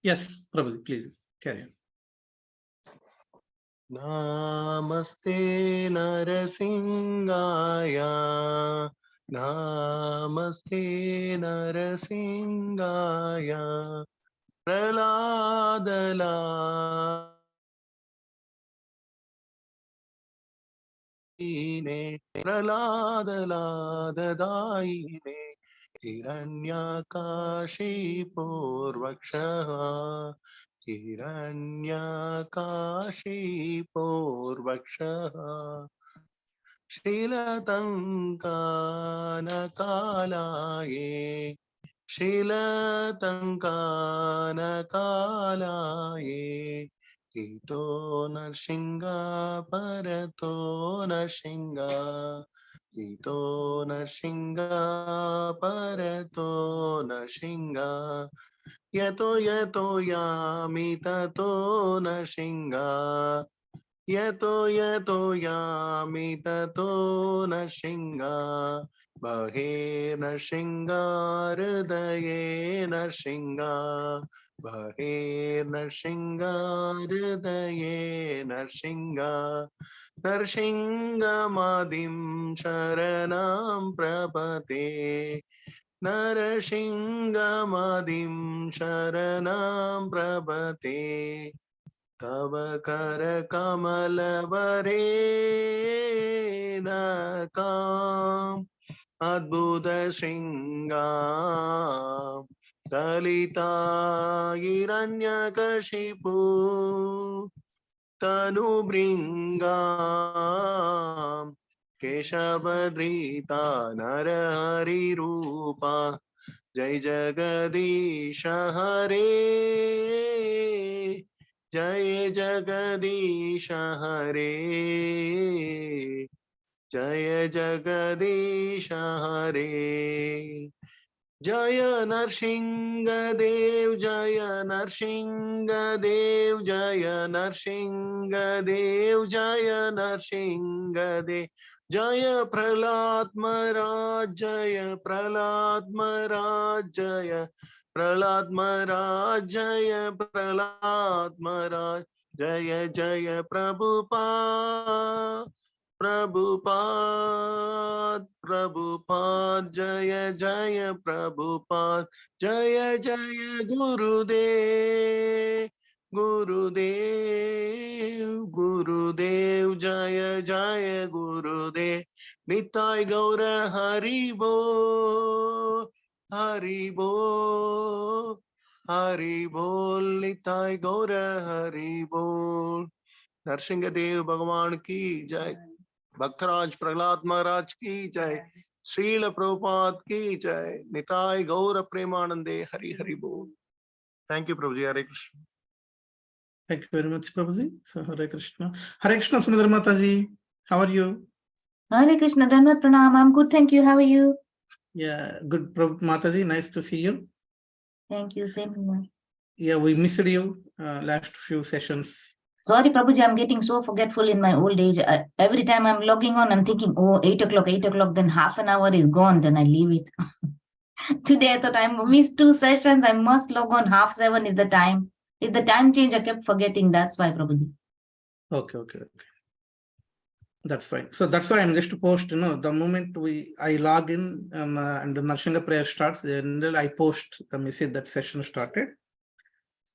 Yes, Prabhuji, please carry on. Namaste Narasingaya. Namaste Narasingaya. Praladala Praladadaine Hiranyakashipurvakshaha Hiranyakashipurvakshaha Shilatankana Kalaye Ito Narshinga Parato Narshinga Ito Narshinga Parato Narshinga Yato Yami Tato Narshinga Yato Yami Tato Narshinga Bahe Narshinga Hridaye Narshinga Bahe Narshinga Hridaye Narshinga Narshinga Madim Sharanam Prapate Narashinga Madim Sharanam Prapate Tava Kara Kamala Varena Kam Adbhuta Shringa Dalita Hiranyakashipu Tanu Bringa Keshavadrita Narahari Rupa Jai Jagadisha Hare Jai Jagadisha Hare Jaya Jagadisha Hare Jaya Narsingha Dev Jaya Narsingha Dev Jaya Narsingha Dev Jaya Narsingha Dev Jaya Prahlad Maharaj Jaya Prahlad Maharaj Jaya Prahlad Maharaj Jaya Prahlad Maharaj Jaya Jaya Prabhupada Prabhupada, Prabhupada, Jaya Jaya Prabhupada, Jaya Jaya Gurudev, Gurudev, Gurudev, Jaya Jaya Gurudev, Nitai Gaura Haribo, Haribo, Haribo, Nitai Gaura Haribo. Narsinghadev Bhagavan ki jai. Bhaktaraj Prahlad Maharaj ki jai. Srila Prabhupada ki jai. Nitai Gaura Premanande Hari Hari Bol. Thank you, Prabhuji. Hare Krishna. Thank you very much, Prabhuji. So, Hare Krishna. Hare Krishna, Sundar Mataji. How are you? Hare Krishna, Dhanvat Pranam. I'm good, thank you. How are you? Yeah, good, Mataji. Nice to see you. Thank you, same here. Yeah, we missed you last few sessions. Sorry, Prabhuji, I'm getting so forgetful in my old age. Every time I'm logging on, I'm thinking, oh, 8 o'clock, then half an hour is gone, then I leave it. Today, I thought I missed 2 sessions. I must log on. 6:30 is the time. If the time change, I kept forgetting. That's why, Prabhuji. Okay. That's fine. So that's why I'm just to post, the moment I log in and the Narsingha prayer starts, then I post the message that session started.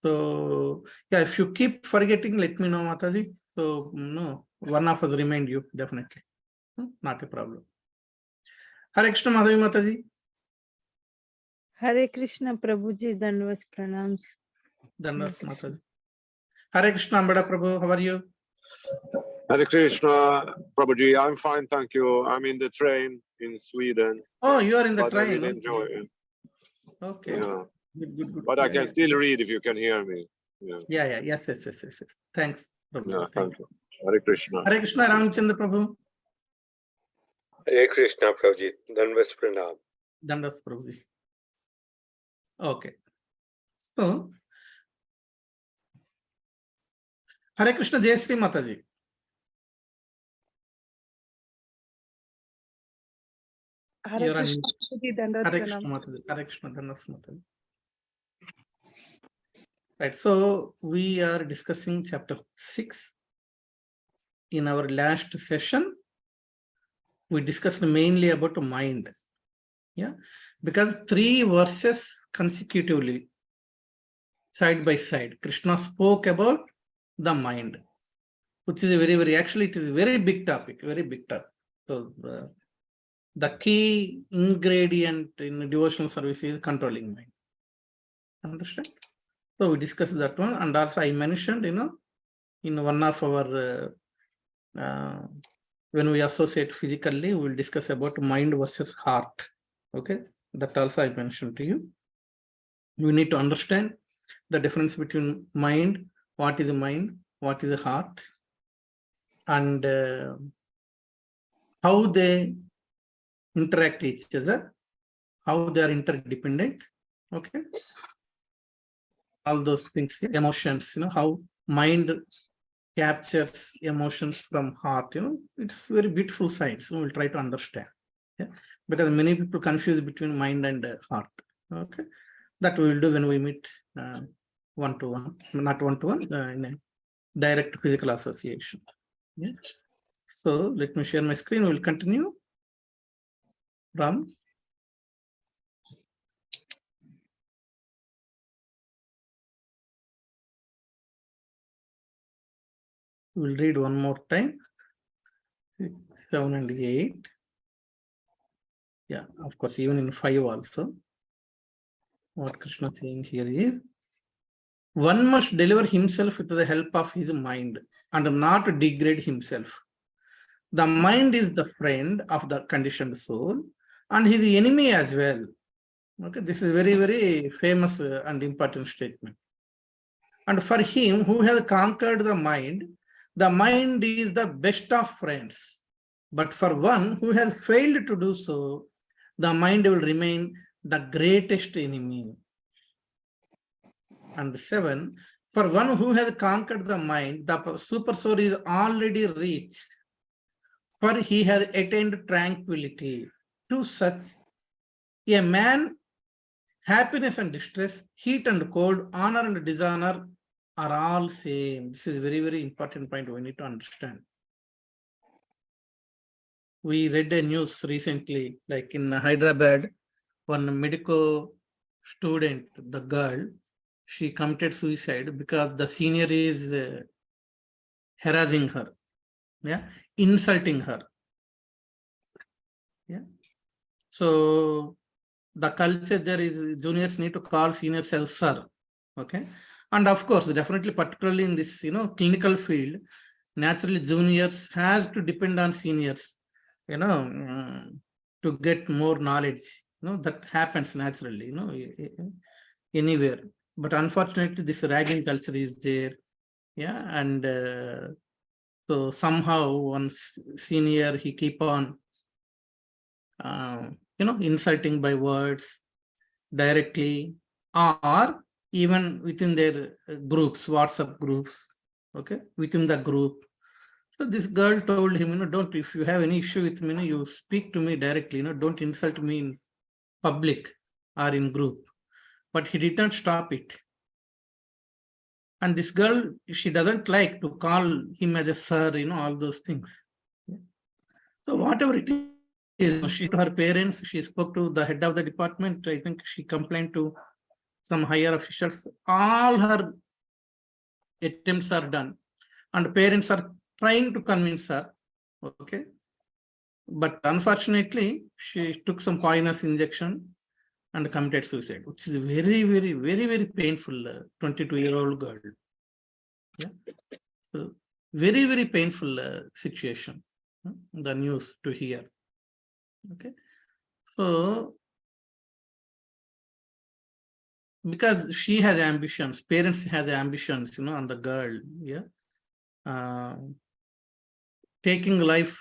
So yeah, if you keep forgetting, let me know, Mataji. So no, one of us remind you, definitely. Not a problem. Hare Krishna, Madhavi Mataji. Hare Krishna, Prabhuji, Dhanvas Pranams. Dhanvas Mataji. Hare Krishna, Ambada Prabhu, how are you? Hare Krishna, Prabhuji, I'm fine, thank you. I'm in the train in Sweden. Oh, you are in the but train. I will enjoy it. Okay. Yeah. Good. But I can still read if you can hear me. Yeah. Yes. Thanks, Prabhu. Yeah, thank you. Hare Krishna. Hare Krishna, Ramchandra Prabhu. Hare Krishna, Prabhuji. Dhanvas Pranam. Dhanvas Prabhuji. Okay. So, Hare Krishna, Jayasri Mataji. Hare Krishna, Prabhuji, Dhanvas Hare Krishna Pranams. Mataji. Hare Krishna, Dhanvas Mataji. Right. So we are discussing chapter 6. In our last session, we discussed mainly about mind. Yeah, because 3 verses consecutively, side by side, Krishna spoke about the mind, which is a very, actually it is a very big topic, very big topic. So the key ingredient in devotional service is controlling mind. Understand? So we discussed that one, and also I mentioned, in one of our when we associate physically, we will discuss about mind versus heart. Okay, that also I mentioned to you. We need to understand the difference between mind, what is a mind, what is a heart, and how they interact each other, how they are interdependent. Okay, all those things, emotions, how mind captures emotions from heart, it's very beautiful science. So we'll try to understand. Yeah, because many people confuse between mind and heart. Okay, that we will do when we meet one-to-one, not one-to-one, in a direct physical association. Yeah. So let me share my screen. We'll continue. Ram. We'll read one more time. 7 and 8. Yeah, of course, even in 5 also. What Krishna is saying here is, one must deliver himself with the help of his mind and not degrade himself. The mind is the friend of the conditioned soul and his enemy as well. Okay, this is very famous and important statement. And for him who has conquered the mind is the best of friends. But for one who has failed to do so, the mind will remain the greatest enemy. And 7, for one who has conquered the mind, the super soul is already reached, for he has attained tranquility. To such a man, happiness and distress, heat and cold, honor and dishonor are all same. This is very important point we need to understand. We read a news recently, like in Hyderabad, one medical student, the girl, she committed suicide because the senior is harassing her, yeah, insulting her. Yeah. So the culture there is juniors need to call seniors as sir. Okay. And of course, definitely, particularly in this, clinical field, naturally juniors has to depend on seniors, to get more knowledge. That happens naturally, anywhere. But unfortunately, this ragging culture is there. Yeah. And so somehow one senior, he keep on, insulting by words directly, or even within their groups, WhatsApp groups, okay, within the group. So this girl told him, don't, if you have any issue with me, you speak to me directly, don't insult me in public or in group. But he did not stop it. And this girl, she doesn't like to call him as a sir, all those things. Yeah. So whatever it is, she to her parents, she spoke to the head of the department. I think she complained to some higher officials. All her attempts are done, and parents are trying to convince her. Okay, but unfortunately, she took some poisonous injection and committed suicide, which is very painful. 22-year-old girl. Yeah, so very painful situation. The news to hear. Okay, so because she has ambitions, parents have the ambitions, on the girl. Yeah, taking life,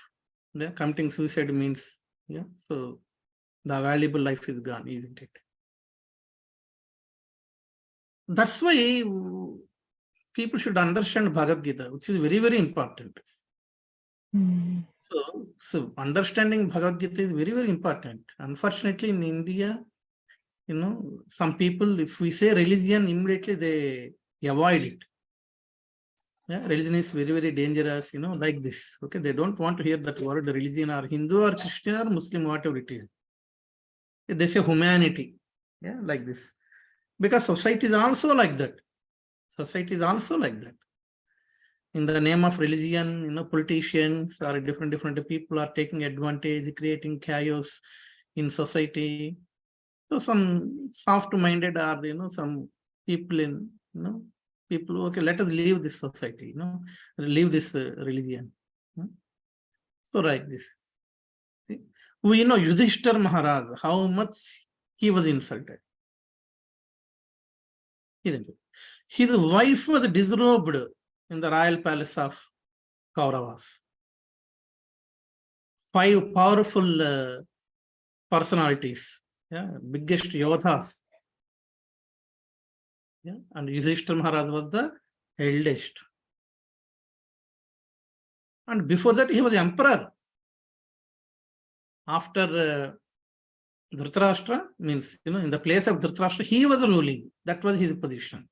yeah, committing suicide means, yeah, so the valuable life is gone, isn't it? That's why people should understand Bhagavad Gita, which is very important. So understanding Bhagavad Gita is very important. Unfortunately, in India, some people, if we say religion, immediately they avoid it. Yeah, religion is very, very dangerous, like this. Okay, they don't want to hear that word religion or Hindu or Christian or Muslim, whatever it is. They say humanity, yeah, like this. Because society is also like that. Society is also like that. In the name of religion, politicians or different people are taking advantage, creating chaos in society. So some soft-minded are, some people in, people, okay, let us leave this society, leave this religion. So like this. We know Yudhishthir Maharaj, how much he was insulted. Isn't it? His wife was disrobed in the royal palace of Kauravas. 5 powerful personalities, yeah, biggest yodhas. Yeah, and Yudhishthir Maharaj was the eldest. And before that, he was emperor. After Dhritarashtra, means, in the place of Dhritarashtra, he was ruling. That was his position.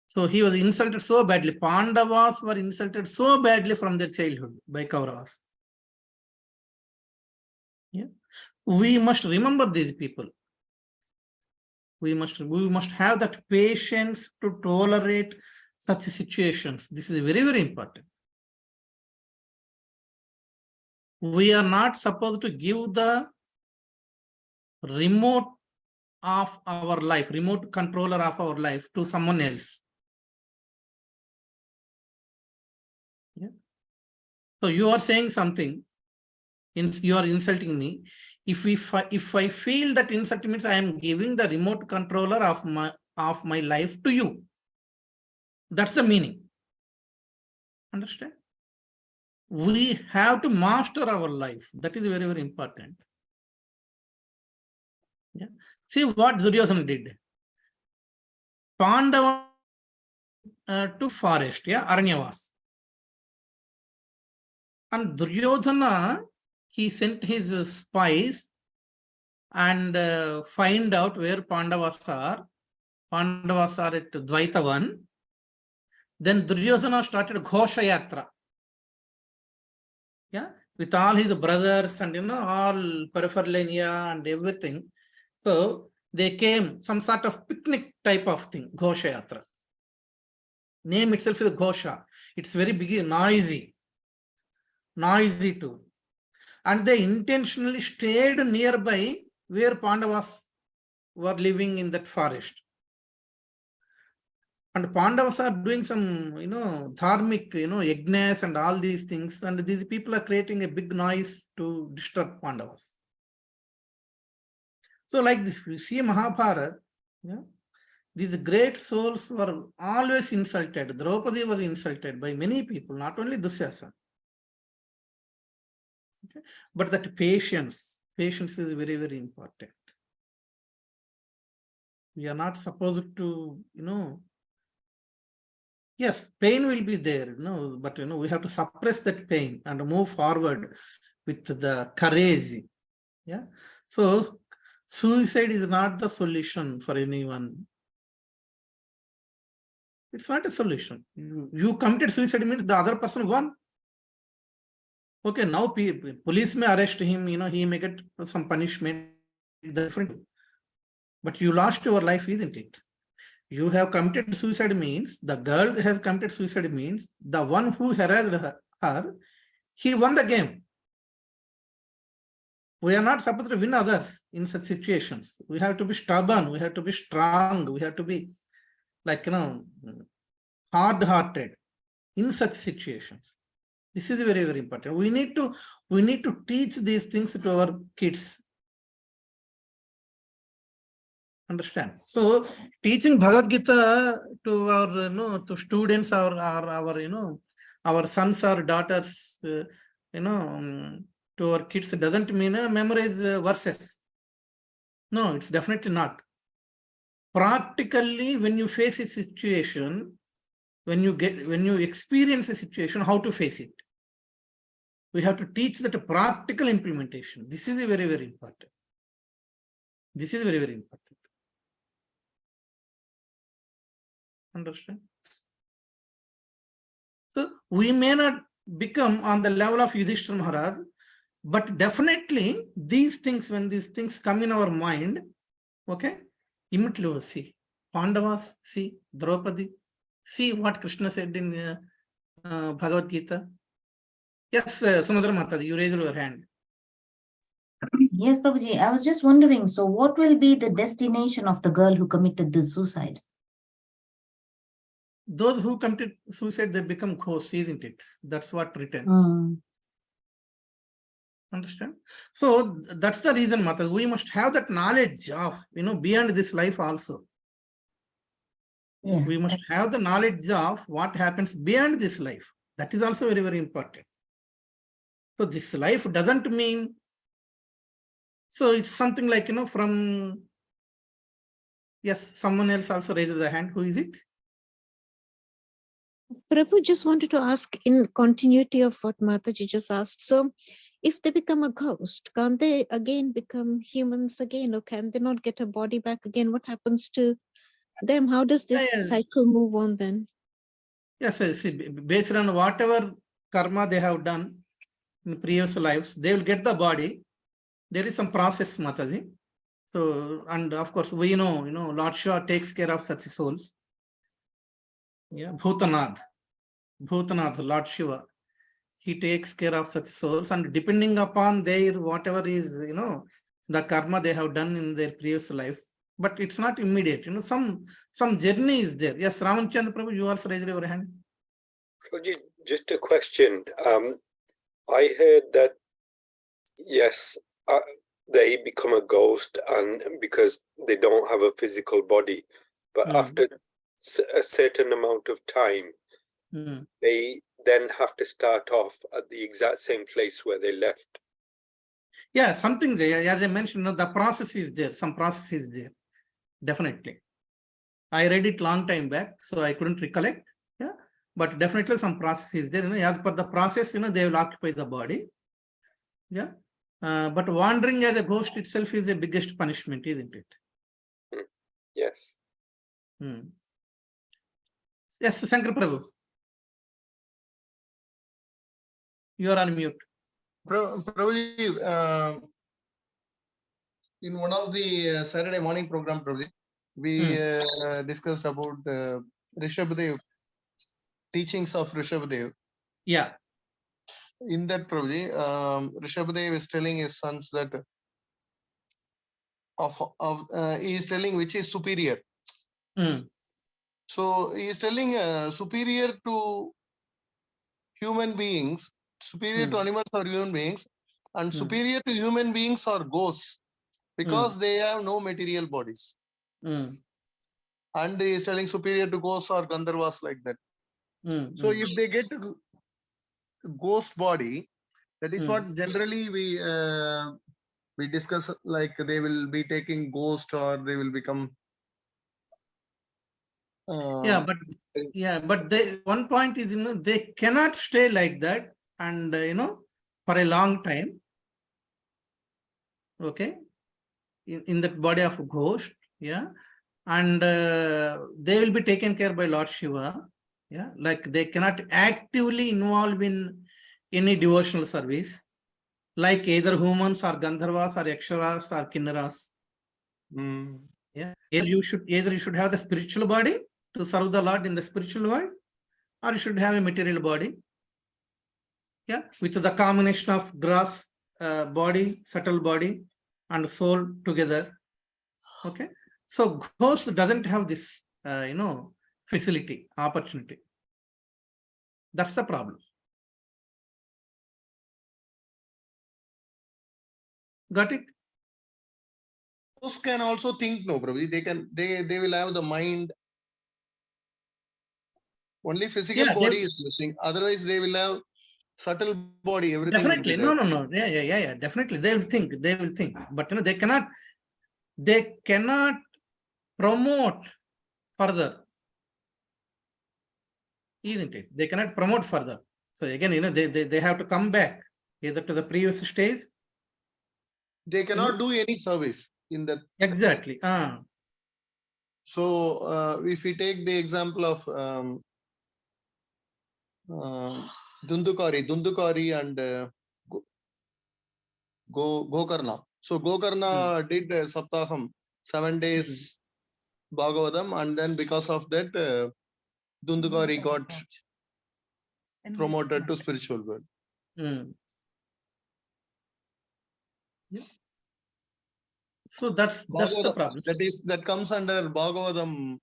So he was insulted so badly. Pandavas were insulted so badly from their childhood by Kauravas. Yeah. We must remember these people. We must have that patience to tolerate such situations. This is very, very important. We are not supposed to give the remote of our life, remote controller of our life to someone else. Yeah. So you are saying something, you are insulting me. If I feel that insult means I am giving the remote controller of my life to you. That's the meaning. Understand? We have to master our life. That is very, very important. Yeah. See what Duryodhana did. Pandava to forest, yeah, Aranyavas. And Duryodhana, he sent his spies and find out where Pandavas are. Pandavas are at Dvaitavan. Then Duryodhana started Ghosha Yatra. Yeah, with all his brothers and all paraphernalia and everything. So they came, some sort of picnic type of thing, Ghosha Yatra. Name itself is Ghosha. It's very big, noisy too. And they intentionally stayed nearby where Pandavas were living in that forest. And Pandavas are doing some, dharmic, yagnas and all these things. And these people are creating a big noise to disturb Pandavas. So like this, you see Mahabharata, yeah, these great souls were always insulted. Draupadi was insulted by many people, not only Dusyasana. Okay? But that patience is very, very important. We are not supposed to, yes, pain will be there, but we have to suppress that pain and move forward with the courage. Yeah. So suicide is not the solution for anyone. It's not a solution. You committed suicide means the other person won. Okay, now police may arrest him, he may get some punishment, different. But you lost your life, isn't it? You have committed suicide means, the girl has committed suicide means, the one who harassed her, he won the game. We are not supposed to win others in such situations. We have to be stubborn, we have to be strong, we have to be hard-hearted in such situations. This is very, very important. We need to teach these things to our kids. Understand? So teaching Bhagavad Gita to our to students or our sons or daughters, to our kids doesn't mean memorize verses. No, it's definitely not. Practically, when you face a situation, when you experience a situation, how to face it. We have to teach that practical implementation. This is very, very important. This is very, very important. Understand? So we may not become on the level of Yudhishthira Maharaj, but definitely these things, when these things come in our mind, okay, immediately we'll see. Pandavas, see, Draupadi, see what Krishna said in Bhagavad Gita. Yes, Samudra Mataji, you raised your hand. Yes, Prabhuji, I was just wondering, so what will be the destination of the girl who committed the suicide? Those who commit suicide, they become ghosts, isn't it? That's what written. Understand? So that's the reason, Mata. We must have that knowledge of, beyond this life also. Yes. We must have the knowledge of what happens beyond this life. That is also very, very important. So this life doesn't mean, so it's something like, from, yes, someone else also raises the hand. Who is it? Prabhu, just wanted to ask in continuity of what Mataji just asked. So if they become a ghost, can't they again become humans again, or can they not get a body back again? What happens to them? How does this cycle move on then? Yes, see, based on whatever karma they have done in previous lives, they will get the body. There is some process, Mataji. So, and of course, we know, Lord Shiva takes care of such souls. Yeah, Bhutanath, Lord Shiva, he takes care of such souls, and depending upon their whatever is, the karma they have done in their previous lives, but it's not immediate. Some journey is there. Yes, Ramachandra Prabhu, you also raised your hand. Just a question. I heard that yes, they become a ghost, and because they don't have a physical body, but after a certain amount of time, they then have to start off at the exact same place where they left. Yeah, something there. As I mentioned, the process is there. Some process is there. Definitely. I read it long time back, so I couldn't recollect. Yeah, but definitely some process is there. As per the process, they will occupy the body. Yeah. But wandering as a ghost itself is the biggest punishment, isn't it? Yes. Yes, Shankar Prabhu. You are on mute. Prabhuji, in one of the Saturday morning program, Prabhuji, we discussed about Rishabhadev, teachings of Rishabhadev. Yeah. In that, Prabhuji, Rishabhadev is telling his sons that he is telling which is superior. So he is telling superior to human beings, superior to animals or human beings, and superior to human beings or ghosts, because they have no material bodies. And he is telling superior to ghosts or Gandharvas, like that. So if they get to ghost body, that is what generally we discuss, like they will be taking ghost or they will become. But one point is, they cannot stay like that and, for a long time. Okay. In the body of a ghost. Yeah. And they will be taken care by Lord Shiva. Yeah. Like they cannot actively involve in any devotional service, like either humans or Gandharvas or Yaksharas or Kinnaras. Yeah. Either you should have the spiritual body to serve the Lord in the spiritual world, or you should have a material body. Yeah, with the combination of gross body, subtle body, and soul together. Okay, so ghost doesn't have this, facility, opportunity. That's the problem. Got it? Ghosts can also think, no, Prabhu. They will have the mind. Only physical body is missing. Otherwise, they will have subtle body. Everything. Definitely. No. Yeah. Definitely, they will think. But they cannot promote further. Isn't it? They cannot promote further. So again, they have to come back either to the previous stage. They cannot do any service in that. Exactly. So if we take the example of Dundukari and Gokarna. So Gokarna did Saptaham 7 days Bhagavatam, and then because of that Dundukari got promoted to spiritual world. Yeah. So that's the problem. That comes under Bhagavatam.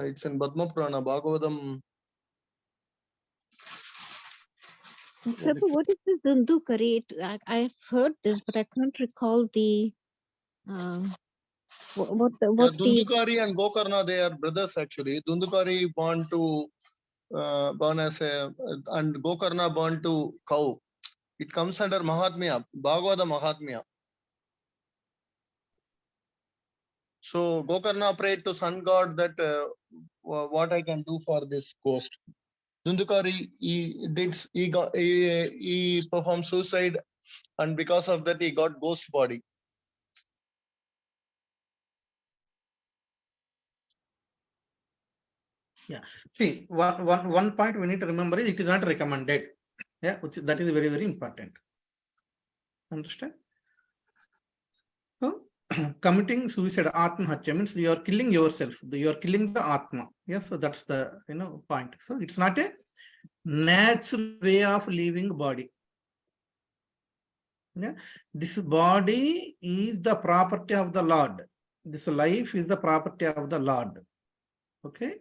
It's in Padma Purana. Bhagavatam. Prabhu, what is this Dundukari? I've heard this, but I can't recall the what the Dundukari and Gokarna, they are brothers actually. Dundukari born as a, and Gokarna born to cow. It comes under Mahatmya, Bhagavata Mahatmya. So Gokarna prayed to sun god that what I can do for this ghost. Dundukari, he performed suicide, and because of that he got ghost body. Yeah. See, one point we need to remember is it is not recommended. Yeah, that is very, very important. Understand? So committing suicide, Atmahatya, means you are killing yourself. You are killing the Atma. Yes, so that's the point. So it's not a natural way of living body. Yeah, this body is the property of the Lord. This life is the property of the Lord. Okay,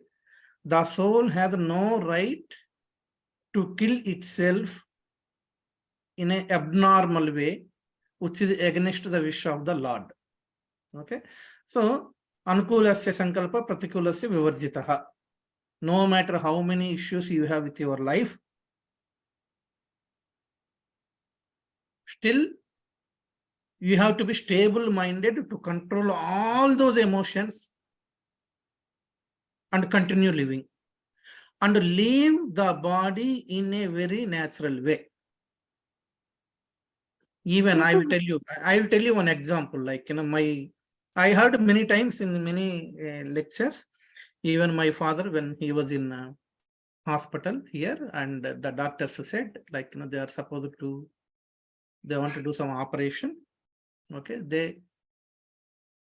the soul has no right to kill itself in an abnormal way, which is against the wish of the Lord. Okay, so anukulasya sankalpa pratikulasya vivarjitaha. No matter how many issues you have with your life, still you have to be stable-minded to control all those emotions and continue living and leave the body in a very natural way. Even I will tell you one example, like I heard many times in many lectures, even my father, when he was in hospital here, and the doctors said, like, they are supposed to, they want to do some operation. Okay,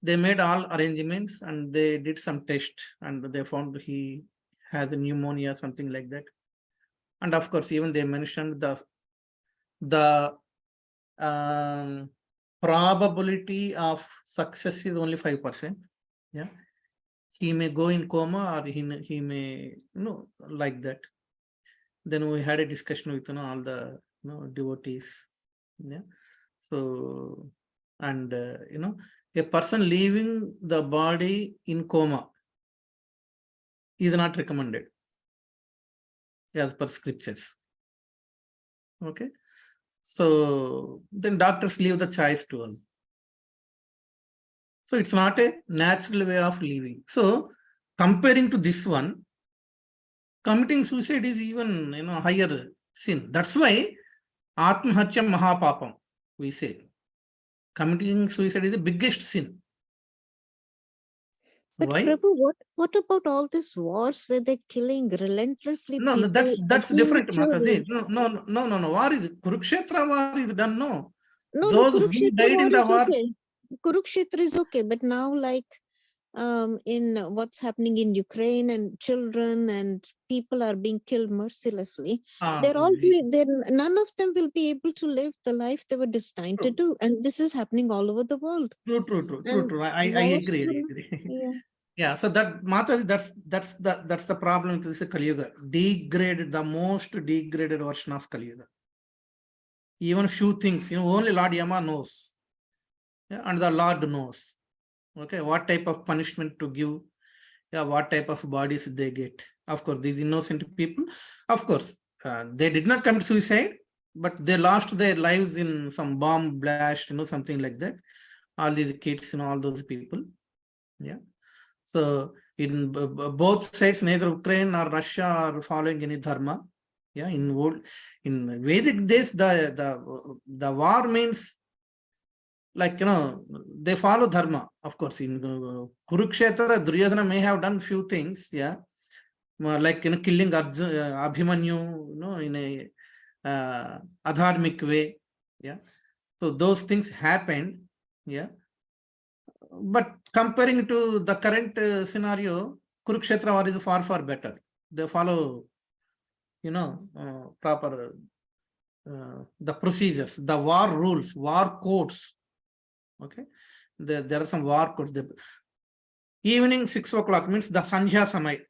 they made all arrangements and they did some test and they found he has a pneumonia, something like that. And of course, even they mentioned the probability of success is only 5%. Yeah, he may go in coma or he may like that. Then we had a discussion with all the devotees. Yeah, so and a person leaving the body in coma is not recommended as per scriptures. Okay, so then doctors leave the choice to us. So it's not a natural way of living. So comparing to this one, committing suicide is even higher sin. That's why Atmahatya Mahapapam, we say. Committing suicide is the biggest sin. But Why? Prabhu, what about all these wars where they're killing relentlessly No, people? that's different, prematurely? Mataji. No. War is Kurukshetra war is done. No, No, those who Kurukshetra died in war the is war. okay. Kurukshetra is okay, but now like in what's happening in Ukraine, and children and people are being killed mercilessly. They're all none of them will be able to live the life they were destined to do, and this is happening all over the world. True. I agree. Yeah. Yeah, so that Mataji, that's the problem with this Kali Yuga. Degraded, the most degraded version of Kali Yuga. Even few things, only Lord Yama knows. Yeah, and the Lord knows. Okay, what type of punishment to give, what type of bodies they get. Of course, these innocent people, of course, they did not commit suicide, but they lost their lives in some bomb blast, something like that. All these kids, all those people. Yeah. So in both sides, neither Ukraine or Russia are following any dharma. Yeah, in Vedic days, the war means, like, they follow dharma. Of course, in Kurukshetra, Duryodhana may have done few things, yeah, like, killing Abhimanyu, in a adharmic way, yeah. So those things happened, yeah. But comparing to the current scenario, Kurukshetra war is far better. They follow, proper the procedures, the war rules, war codes. Okay, there are some war codes. Evening 6 o'clock means the Sandhya Samay.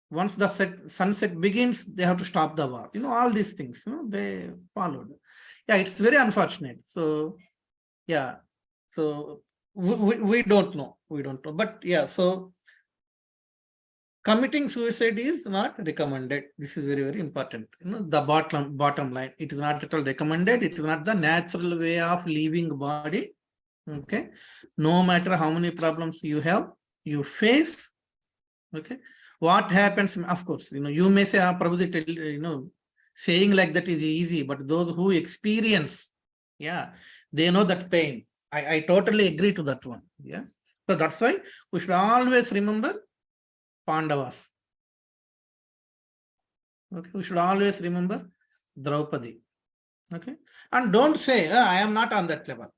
Once the sunset begins, they have to stop the war. All these things, they followed. Yeah, it's very unfortunate. So, yeah, so we don't know. We don't know. But yeah, so committing suicide is not recommended. This is very important. The bottom line. It is not at all recommended. It is not the natural way of leaving body. Okay. No matter how many problems you have, you face. Okay. What happens? Of course, you may say, Prabhuji, saying like that is easy, but those who experience, yeah, they know that pain. I totally agree to that one. Yeah. So that's why we should always remember Pandavas. Okay, we should always remember Draupadi. Okay, and don't say, I am not on that level.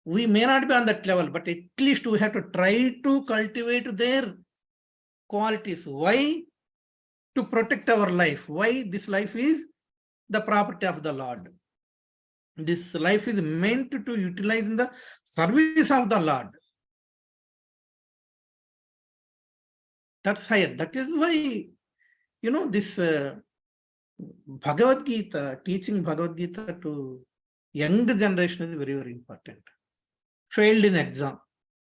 We may not be on that level, but at least we have to try to cultivate their qualities. Why? To protect our life. Why? This life is the property of the Lord. This life is meant to utilize in the service of the Lord. That's higher. That is why, this Bhagavad Gita, teaching Bhagavad Gita to young generation is very important. Failed in exam,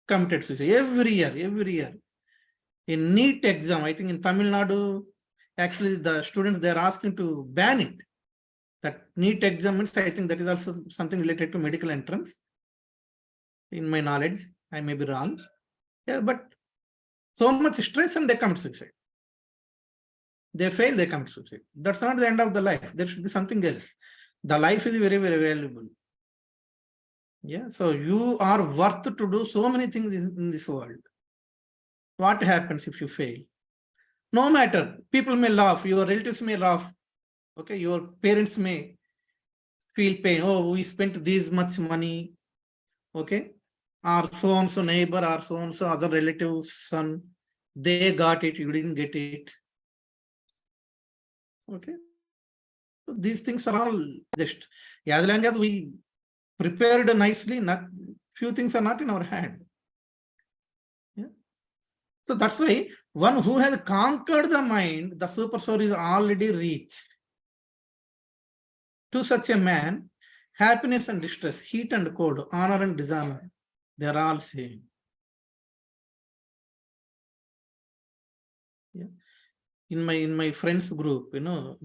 committed suicide every year. In NEET exam, I think in Tamil Nadu, actually the students, they are asking to ban it. That NEET exam means, I think that is also something related to medical entrance. In my knowledge, I may be wrong. Yeah, but so much stress and they commit suicide. They fail, they commit suicide. That's not the end of the life. There should be something else. The life is very valuable. Yeah, so you are worth to do so many things in this world. What happens if you fail? No matter, people may laugh, your relatives may laugh. Okay, your parents may feel pain. Oh, we spent this much money. Okay, our so-and-so neighbor, our so-and-so other relative's son, they got it, you didn't get it. Okay, so these things are all just, as long as we prepared nicely, few things are not in our hand. Yeah. So that's why one who has conquered the mind, the super soul is already reached. To such a man, happiness and distress, heat and cold, honor and dishonor, they are all same. Yeah. In my friends group,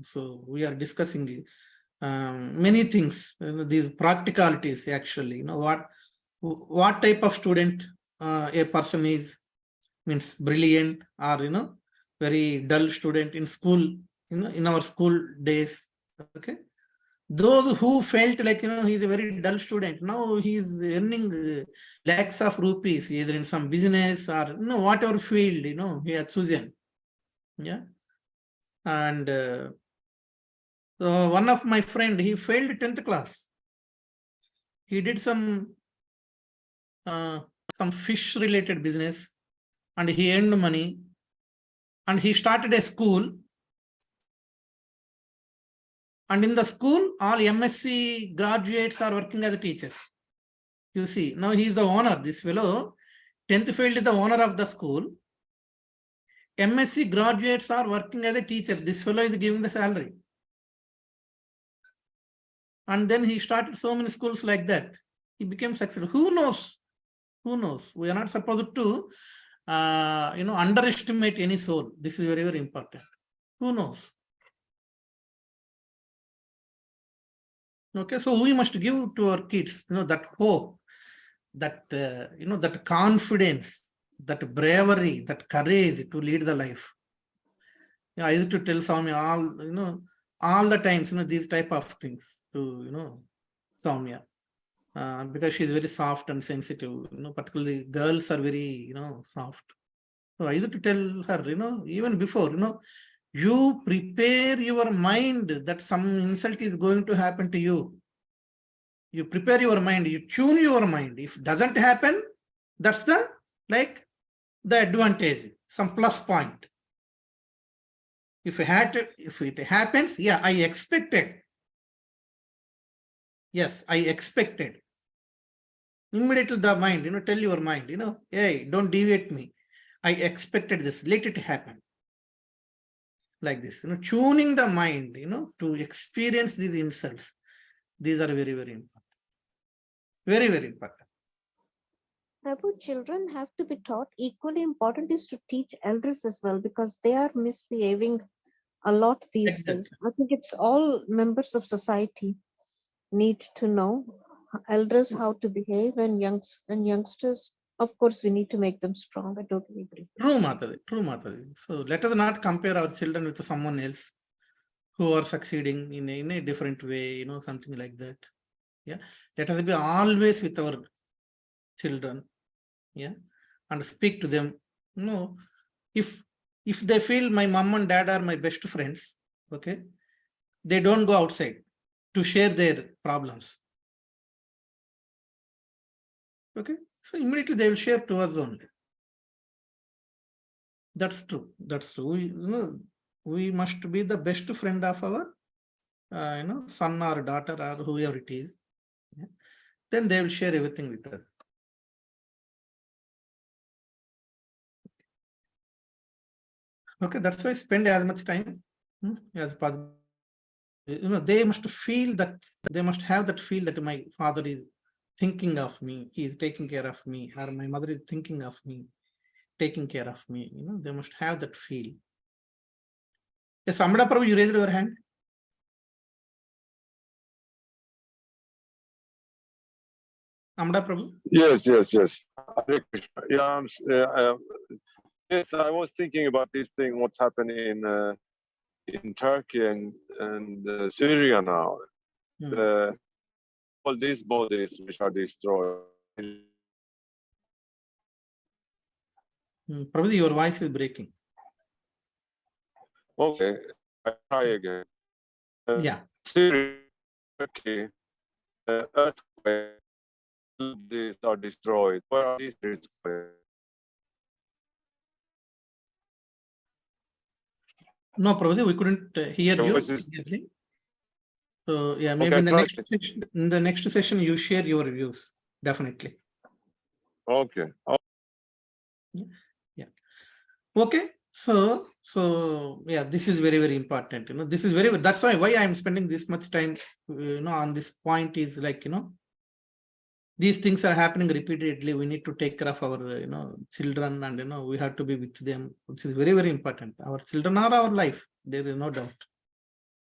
so we are discussing many things, these practicalities actually, what type of student a person is, means brilliant or, very dull student in school, in our school days. Okay. Those who felt like, he's a very dull student, now he's earning lakhs of rupees, either in some business or, whatever field, he has chosen. Yeah. And so one of my friend, he failed 10th class. He did some fish related business and he earned money and he started a school. And in the school, all MSc graduates are working as teachers. You see, now he is the owner. This fellow, 10th failed, is the owner of the school. MSc graduates are working as a teacher. This fellow is giving the salary. And then he started so many schools like that. He became successful. Who knows? Who knows? We are not supposed to, underestimate any soul. This is very important. Who knows? Okay, so we must give to our kids, that hope, that, that confidence, that bravery, that courage to lead the life. Yeah, I used to tell Soumya all the times, these type of things to, Soumya. Because she's very soft and sensitive, particularly girls are very, soft. So I used to tell her, even before, you prepare your mind that some insult is going to happen to you. You prepare your mind, you tune your mind. If it doesn't happen, that's the advantage, some plus point. If it happens, yeah, I expected. Yes, I expected. Immediately the mind, tell your mind, hey, don't deviate me. I expected this, let it happen. Like this, tuning the mind, to experience these insults. These are very, very important. Very, very important. Prabhu, children have to be taught. Equally important is to teach elders as well, because they are misbehaving a lot these days. I think it's all members of society need to know elders how to behave, and youngsters, of course, we need to make them strong. I totally agree. True, Mataji. True, Mataji. So let us not compare our children with someone else who are succeeding in a different way, something like that. Yeah. Let us be always with our children. Yeah. And speak to them. If they feel my mom and dad are my best friends, okay, they don't go outside to share their problems. Okay. So immediately they will share to us only. That's true. That's true. We must be the best friend of our, son or daughter or whoever it is. Yeah. Then they will share everything with us. Okay, that's why I spend as much time as possible. They must feel that, they must have that feel that my father is thinking of me, he is taking care of me, or my mother is thinking of me, taking care of me. They must have that feel. Yes, Amada Prabhu, you raised your hand. Amada Prabhu? Yes. Hare Krishna. Yeah, yes, I was thinking about this thing, what's happening in Turkey and Syria now. All these bodies which are destroyed. Prabhu, your voice is breaking. Okay, I try again. Yeah. Syria, Turkey, earthquake, these are destroyed. Where are these destroyed? No, Prabhu, we couldn't hear Your you. voice is- So yeah, maybe Okay, in the next session, you share your views, definitely. Okay. Yeah. Okay. So yeah, this is very, very important. This is that's why I'm spending this much time, on this point is like, these things are happening repeatedly. We need to take care of our, children, and, we have to be with them, which is very, very important. Our children are our life. There is no doubt.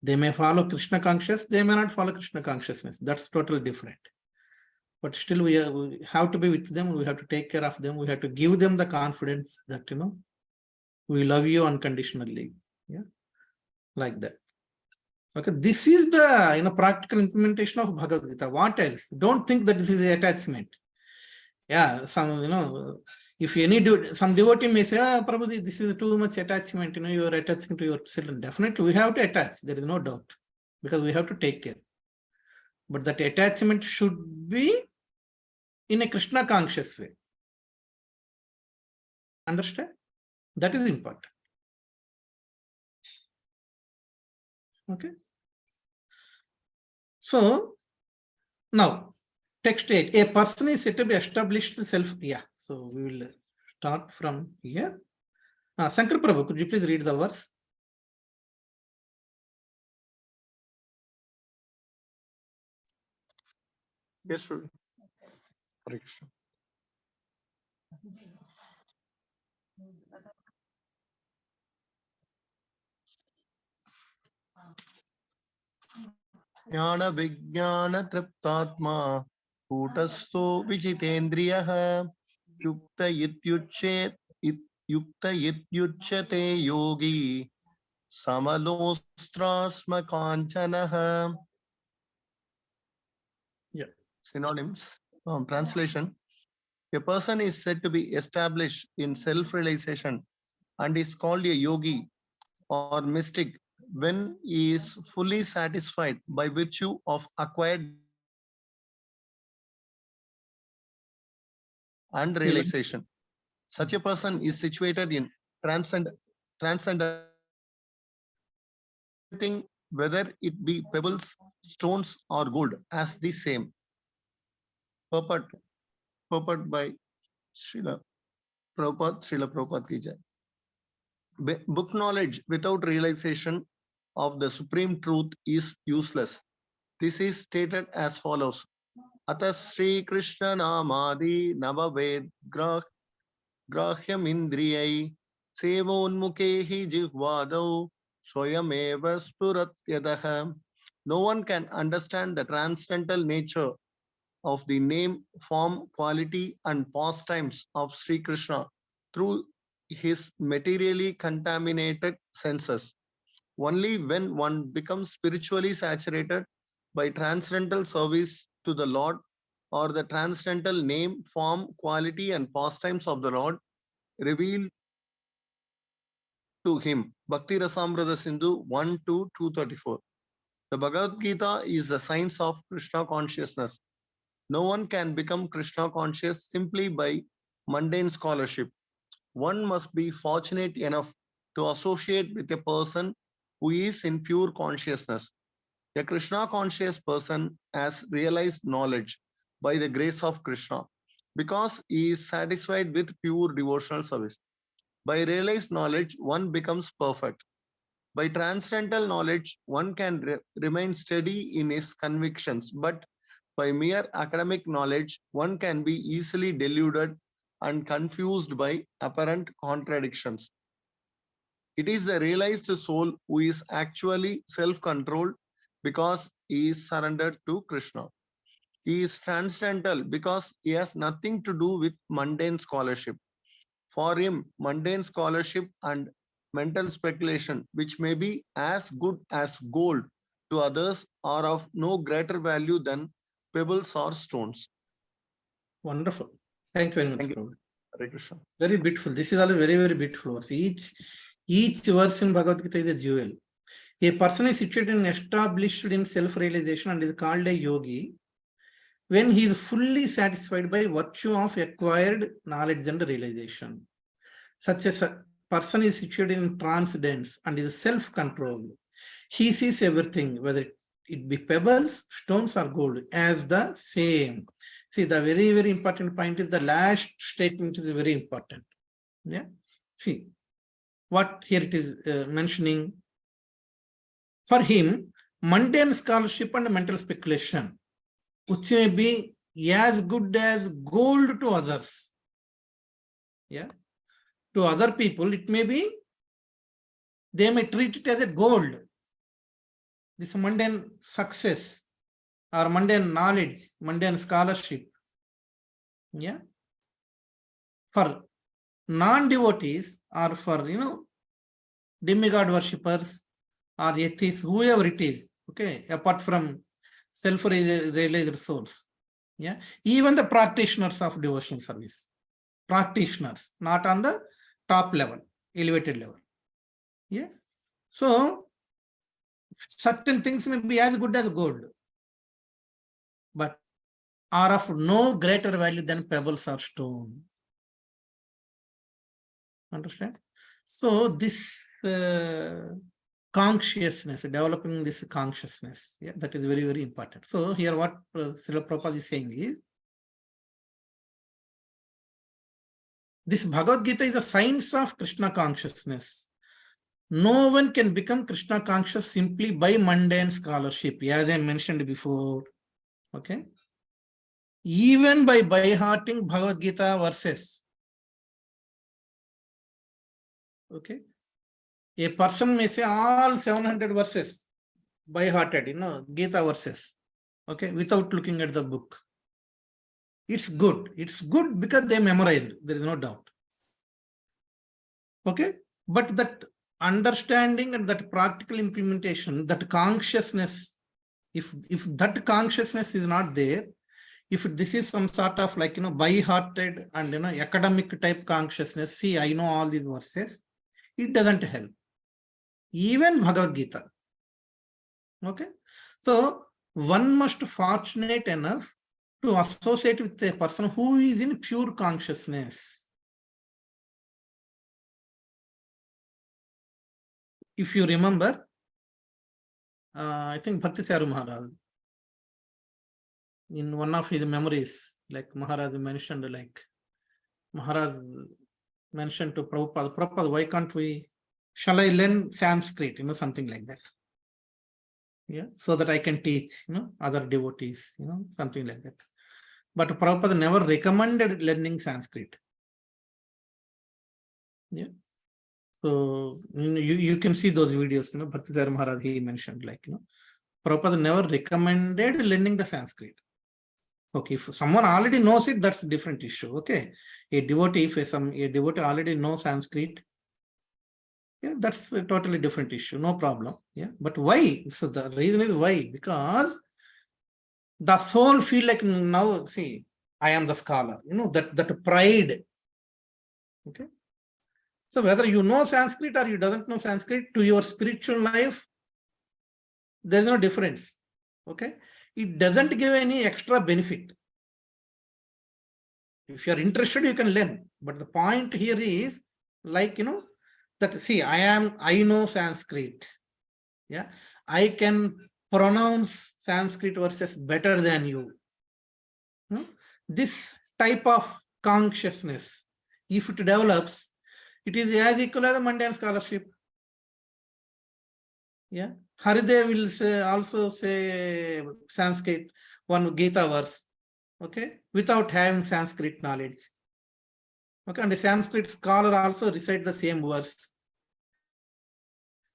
They may follow Krishna consciousness, they may not follow Krishna consciousness. That's totally different. But still we have to be with them. We have to take care of them. We have to give them the confidence that, we love you unconditionally. Yeah. Like that. Okay. This is the, practical implementation of Bhagavad Gita. What else? Don't think that this is the attachment. Yeah. Some, if some devotee may say, Prabhuji, this is too much attachment, you are attaching to your children. Definitely we have to attach. There is no doubt. Because we have to take care. But that attachment should be in a Krishna conscious way. Understand? That is important. Okay. So now, text 8. A person is said to be established self. Yeah. So we will start from here. Shankar Prabhu, could you please read the verse? Yes, Prabhu. Hare Krishna. ज्ञान विज्ञान तृप्तात्मा कूटस्थो विजितेन्द्रियः युक्त इत्युच्यते योगी Samalostra kanchanaha. Yeah. Synonyms. Translation. A person is said to be established in self-realization and is called a yogi or mystic when he is fully satisfied by virtue of acquired and realization. Such a person is situated in transcendent, whether it be pebbles, stones, or gold, as the same. Purport by Srila Prabhupada ki jai. Book knowledge without realization of the supreme truth is useless. This is stated as follows. Ata Sri Krishna Namadi Navaved Grahyam Indriyai Sevonmukehi Jihvadau Swayameva Spuratyadaha. No one can understand the transcendental nature of the name, form, quality, and pastimes of Sri Krishna through his materially contaminated senses. Only when one becomes spiritually saturated by transcendental service to the Lord, or the transcendental name, form, quality, and pastimes of the Lord revealed to him. Bhakti Rasamrita Sindhu 1-234. The Bhagavad Gita is the science of Krishna consciousness. No one can become Krishna conscious simply by mundane scholarship. One must be fortunate enough to associate with a person who is in pure consciousness. A Krishna conscious person has realized knowledge by the grace of Krishna because he is satisfied with pure devotional service. By realized knowledge, one becomes perfect. By transcendental knowledge, one can remain steady in his convictions, but by mere academic knowledge, one can be easily deluded and confused by apparent contradictions. It is the realized soul who is actually self-controlled because he is surrendered to Krishna. He is transcendental because he has nothing to do with mundane scholarship. For him, mundane scholarship and mental speculation, which may be as good as gold to others, are of no greater value than pebbles or stones. Wonderful. Thank you very much, Thank you. Prabhu. Hare Krishna. Very beautiful. This is all very, very beautiful verse. Each verse in Bhagavad Gita is a jewel. A person is situated and established in self-realization and is called a yogi when he is fully satisfied by virtue of acquired knowledge and realization. Such a person is situated in transcendence and is self-controlled. He sees everything, whether it be pebbles, stones, or gold, as the same. See, the very, very important point is the last statement is very important. Yeah. See, what here it is mentioning. For him, mundane scholarship and mental speculation, which may be as good as gold to others. Yeah. To other people, it may be, they may treat it as a gold. This mundane success or mundane knowledge, mundane scholarship. Yeah. For non-devotees or for, demigod worshippers or atheists, whoever it is, okay, apart from self-realized souls. Yeah. Even the practitioners of devotional service. Practitioners, not on the top level, elevated level. Yeah. So, certain things may be as good as gold, but are of no greater value than pebbles or stone. Understand? So, this consciousness, developing this consciousness, yeah, that is very, very important. So, here what Srila Prabhupada is saying is, this Bhagavad Gita is a science of Krishna consciousness. No one can become Krishna conscious simply by mundane scholarship, as I mentioned before. Okay. Even by hearting Bhagavad Gita verses. Okay. A person may say all 700 verses by hearted, Gita verses. Okay. Without looking at the book. It's good. It's good because they memorized. There is no doubt. Okay. But that understanding and that practical implementation, that consciousness, if that consciousness is not there, if this is some sort of like, by-hearted and, academic type consciousness, see, I know all these verses, it doesn't help. Even Bhagavad Gita. Okay. So one must fortunate enough to associate with a person who is in pure consciousness. If you remember, I think Bhaktacharya Maharaj, in one of his memories, like Maharaj mentioned, Maharaj mentioned to Prabhupada, why can't we, shall I learn Sanskrit, something like that. Yeah, so that I can teach, other devotees, something like that. But Prabhupada never recommended learning Sanskrit. Yeah. So you can see those videos, Bhaktacharya Maharaj, he mentioned, Prabhupada never recommended learning the Sanskrit. Okay, if someone already knows it, that's a different issue. Okay, a devotee, if a devotee already knows Sanskrit, yeah, that's a totally different issue, no problem. Yeah, but why? So the reason is why? Because the soul feel like, now, see, I am the scholar, that pride. Okay. So whether you know Sanskrit or you doesn't know Sanskrit, to your spiritual life, there's no difference. Okay. It doesn't give any extra benefit. If you're interested, you can learn. But the point here is that, see, I know Sanskrit. Yeah. I can pronounce Sanskrit verses better than you. This type of consciousness, if it develops, it is as equal as a mundane scholarship. Yeah. Haridev will also say Sanskrit, one Gita verse, okay, without having Sanskrit knowledge. Okay, and the Sanskrit scholar also recite the same verse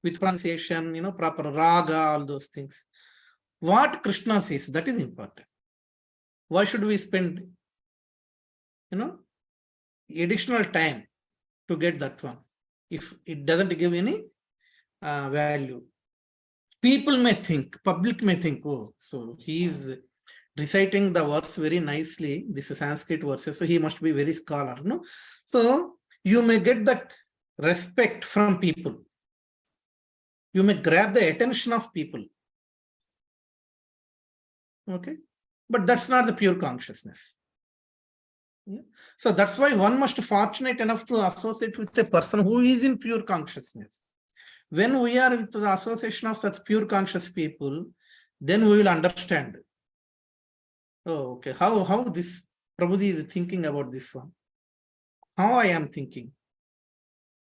with pronunciation, proper raga, all those things. What Krishna says, that is important. Why should we spend, additional time to get that one if it doesn't give any value? People may think, public may think, oh, so he is reciting the verse very nicely. This is Sanskrit verses, so he must be very scholar. No, so you may get that respect from people. You may grab the attention of people. Okay, but that's not the pure consciousness. Yeah. So that's why one must be fortunate enough to associate with a person who is in pure consciousness. When we are with the association of such pure conscious people, then we will understand. Oh, okay. How this Prabhuji is thinking about this one. How I am thinking.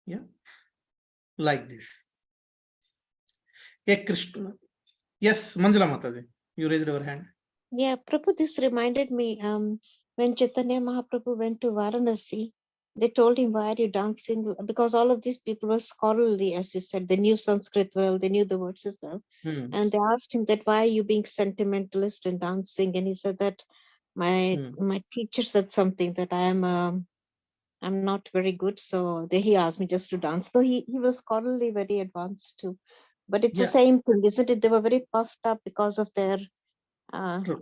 Yeah. Like this. Hey, Krishna. Yes, Manjula Mataji, you raised your hand. Yeah, Prabhu, this reminded me when Chaitanya Mahaprabhu went to Varanasi, they told him, why are you dancing? Because all of these people were scholarly, as you said, they knew Sanskrit well, they knew the words as well. And they asked him that, why are you being sentimentalist and dancing? And he said that my teacher said something that I'm not very good. So he asked me just to dance. So he was scholarly, very advanced too. But it's the same thing, isn't it? They were very puffed up because of their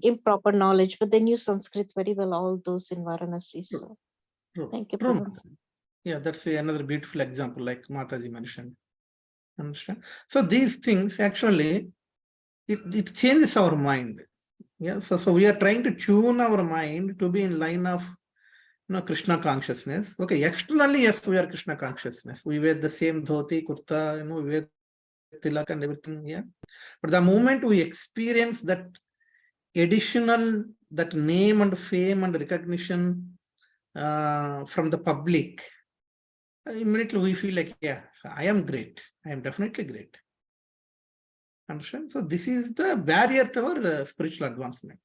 improper knowledge, but they knew Sanskrit very well, all those in Varanasi. So thank you, Prabhu. Yeah, that's another beautiful example, like Mataji mentioned. Understand? So these things actually, it changes our mind. Yeah, so we are trying to tune our mind to be in line of Krishna consciousness. Okay, externally, yes, we are Krishna consciousness. We wear the same dhoti, kurta, we wear tilak and everything. Yeah, but the moment we experience that additional, that name and fame and recognition from the public, immediately we feel like, yeah, so I am great. I am definitely great. Understand? So this is the barrier to our spiritual advancement.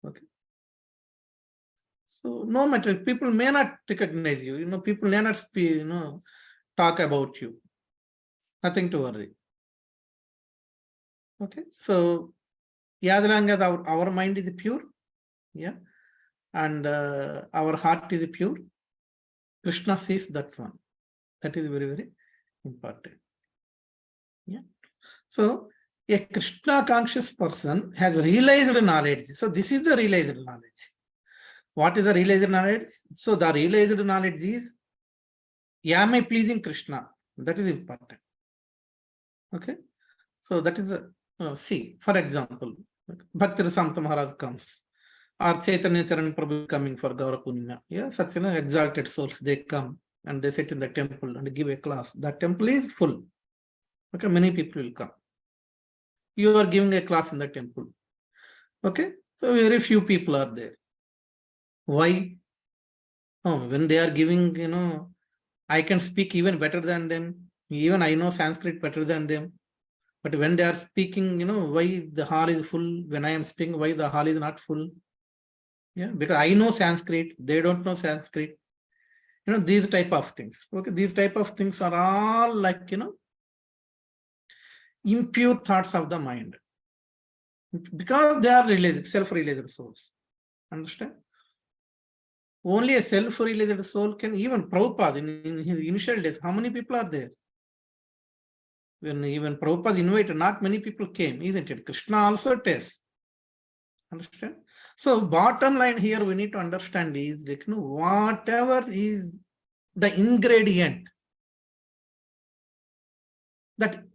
Okay. So no matter, people may not recognize you, people may not speak, talk about you. Nothing to worry. Okay. So as long as our mind is pure, yeah, and our heart is pure, Krishna sees that one. That is very, very important. Yeah. So a Krishna conscious person has realized knowledge. So this is the realized knowledge. What is the realized knowledge? So the realized knowledge is, am I pleasing Krishna? That is important. Okay. So that is a, see, for example, Bhakti Rasamrita Maharaj comes, or Chaitanya Charan Prabhu coming for Gaura Purnima. Yeah, such exalted souls, they come and they sit in the temple and give a class. That temple is full. Okay, many people will come. You are giving a class in the temple. Okay, so very few people are there. Why? Oh, when they are giving, I can speak even better than them. Even I know Sanskrit better than them. But when they are speaking, why the hall is full? When I am speaking, why the hall is not full? Yeah, because I know Sanskrit, they don't know Sanskrit. These type of things. Okay, these type of things are all like, impure thoughts of the mind. Because they are realized, self-realized souls. Understand? Only a self-realized soul can, even Prabhupada in his initial days, how many people are there? When even Prabhupada invited, not many people came, isn't it? Krishna also tests. Understand? So bottom line here we need to understand is like, whatever is the ingredient that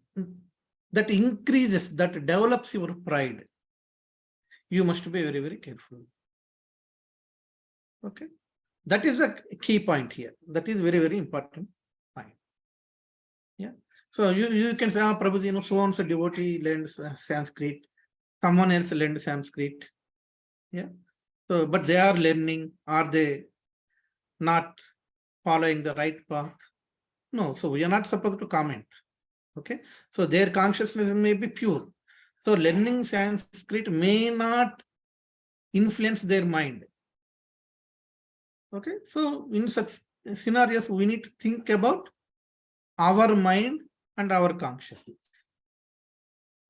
increases, that develops your pride, you must be very, very careful. Okay. That is the key point here. That is very, very important point. Yeah. So you can say, Prabhuji, so and so devotee learned Sanskrit, someone else learned Sanskrit. Yeah. So, but they are learning, are they not following the right path? No. So we are not supposed to comment. Okay. So their consciousness may be pure. So learning Sanskrit may not influence their mind. Okay. So in such scenarios, we need to think about our mind and our consciousness.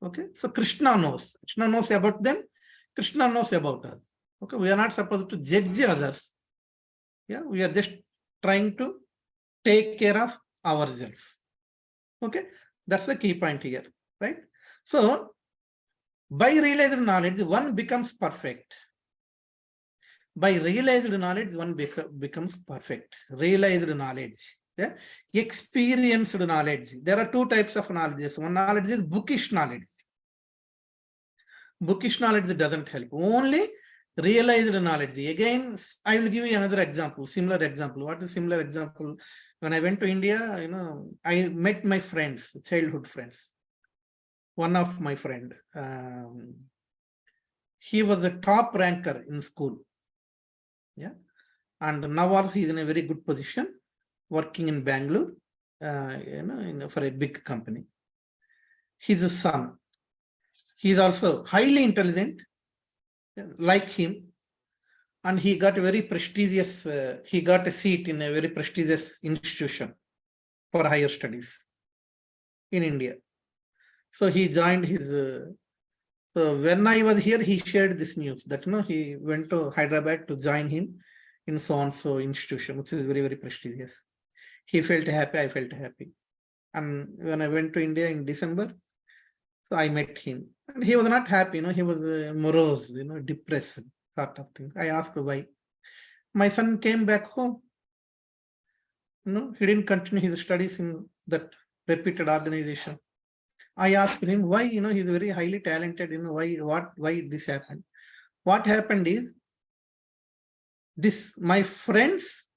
Okay. So Krishna knows about them. Krishna knows about us. Okay. We are not supposed to judge others. Yeah. We are just trying to take care of ourselves. Okay. That's the key point here. Right. So by realized knowledge, one becomes perfect. By realized knowledge, one becomes perfect. Realized knowledge. Yeah? Experienced knowledge. There are two types of knowledge. One knowledge is bookish knowledge. Bookish knowledge doesn't help. Only realized knowledge. Again, I will give you another example, similar example. What is similar example? When I went to India, I met my friends, childhood friends. One of my friend, he was a top ranker in school. Yeah. And now also he's in a very good position, working in Bangalore, for a big company. His son, he's also highly intelligent, like him, and he got a very prestigious, he got a seat in a very prestigious institution for higher studies in India. So he joined his, so when I was here, he shared this news that, he went to Hyderabad to join him in so-and-so institution, which is very, very prestigious. He felt happy, I felt happy. And when I went to India in December, so I met him. And he was not happy, he was morose, depressed, sort of thing. I asked why. My son came back home. He didn't continue his studies in that reputed organization. I asked him why, he's very highly talented, why this happened. What happened is, my friend's,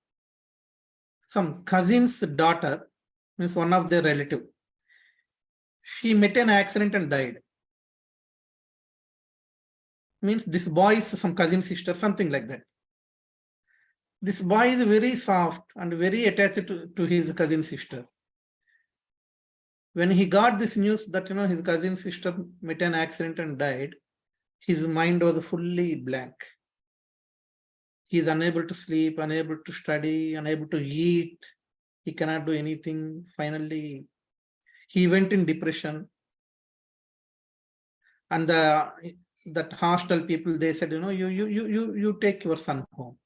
some cousin's daughter, means one of their relative, she met an accident and died. Means this boy is some cousin sister, something like that. This boy is very soft and very attached to his cousin sister. When he got this news that, his cousin sister met an accident and died, his mind was fully blank. He is unable to sleep, unable to study, unable to eat. He cannot do anything. Finally, he went in depression. And that hostel people, they said, you take your son home.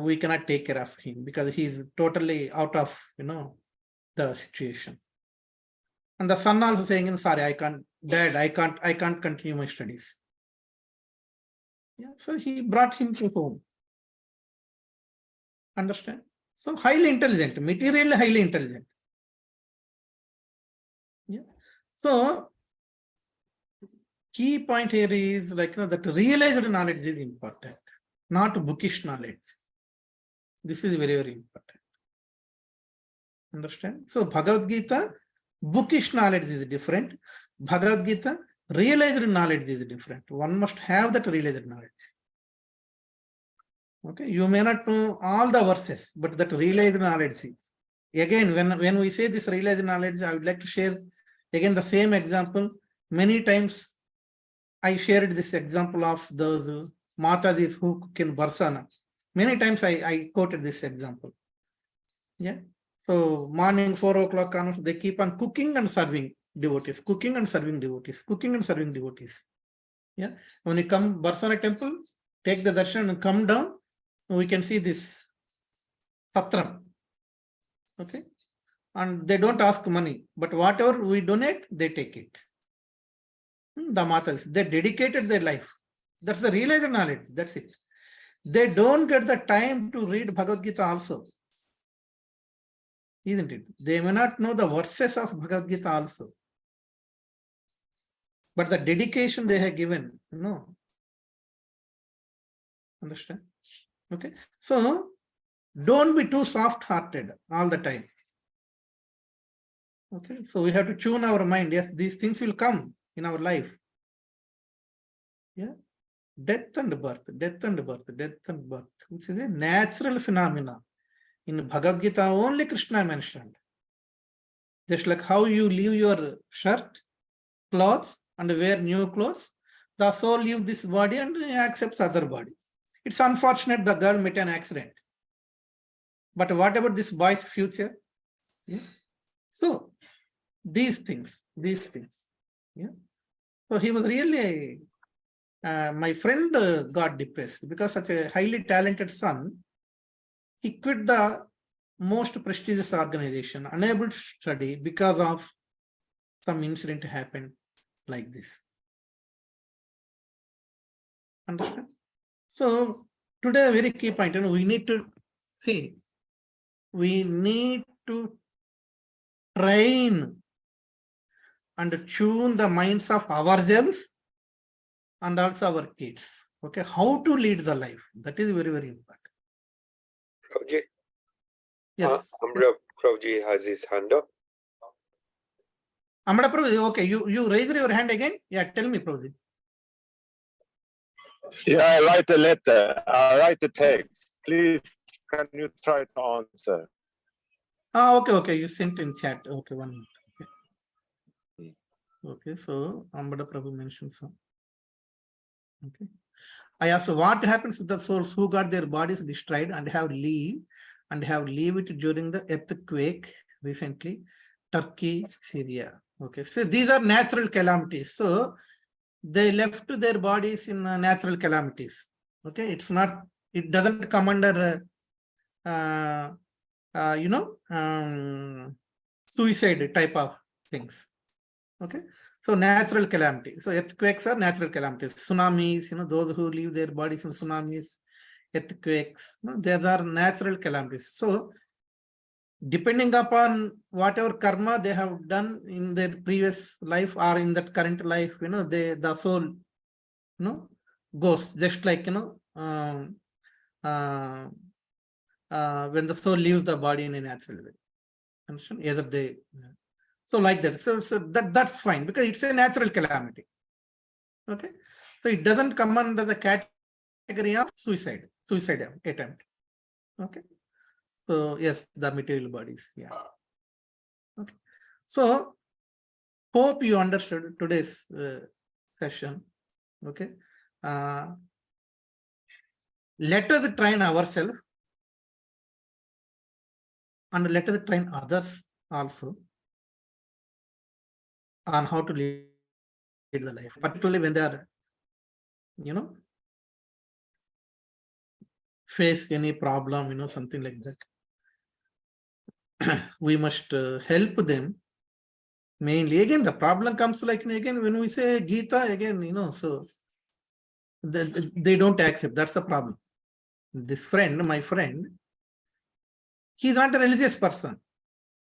We cannot take care of him because he's totally out of, the situation. And the son also saying, sorry, I can't, dad, I can't continue my studies. Yeah, so he brought him to home. Understand? So highly intelligent, materially highly intelligent. Yeah. So key point here is like, that realized knowledge is important, not bookish knowledge. This is very, very important. Understand? So Bhagavad Gita, bookish knowledge is different. Bhagavad Gita, realized knowledge is different. One must have that realized knowledge. Okay, you may not know all the verses, but that realized knowledge. Again, when we say this realized knowledge, I would like to share again the same example. Many times I shared this example of those Matajis who cook in Barsana. Many times I quoted this example. Yeah. So morning 4 o'clock, they keep on cooking and serving devotees, cooking and serving devotees, cooking and serving devotees. Yeah. When you come Barsana temple, take the darshan and come down, we can see this Satram. Okay. And they don't ask money, but whatever we donate, they take it. The Matas, they dedicated their life. That's the realized knowledge. That's it. They don't get the time to read Bhagavad Gita also. Isn't it? They may not know the verses of Bhagavad Gita also. But the dedication they have given, Understand? Okay. So don't be too soft-hearted all the time. Okay. So we have to tune our mind. Yes, these things will come in our life. Yeah. Death and birth, death and birth, death and birth, which is a natural phenomena. In Bhagavad Gita, only Krishna mentioned. Just like how you leave your shirt, clothes, and wear new clothes, the soul leaves this body and accepts other body. It's unfortunate the girl met an accident. But what about this boy's future? Yeah. So these things. Yeah. So he was really, my friend got depressed because such a highly talented son, he quit the most prestigious organization, unable to study because of some incident happened like this. Understand? So today a very key point, we need to see, we need to train and tune the minds of ourselves and also our kids. Okay, how to lead the life. That is very, very important. Prabhuji, Yes. Amra Prabhuji has his hand up. Amra Prabhuji, okay, you raise your hand again. Yeah, tell me, Prabhuji. Yeah, I write a letter. I write a text. Please, can you try to answer? Okay. You sent in chat. Okay, 1 minute. Okay, so Ambada Prabhu mentioned some. Okay. I asked what happens with the souls who got their bodies destroyed and have lived during the earthquake recently, Turkey, Syria. Okay, so these are natural calamities. So they left their bodies in natural calamities. Okay, it doesn't come under suicide type of things. Okay, so natural calamity. So earthquakes are natural calamities. Tsunamis, those who leave their bodies in tsunamis, earthquakes, these are natural calamities. So depending upon whatever karma they have done in their previous life or in that current life, the soul, goes just like, when the soul leaves the body in a natural way. Understand? Either they, so like that. So that's fine because it's a natural calamity. Okay. So it doesn't come under the category of suicide attempt. Okay. So yes, the material bodies. Yeah. Okay. So hope you understood today's session. Okay. Let us train ourselves and let us train others also on how to lead the life, particularly when they are, face any problem, something like that. we must help them. Mainly, again, the problem comes like, again, when we say Gita, again, so they don't accept. That's the problem. This friend, my friend, he's not a religious person.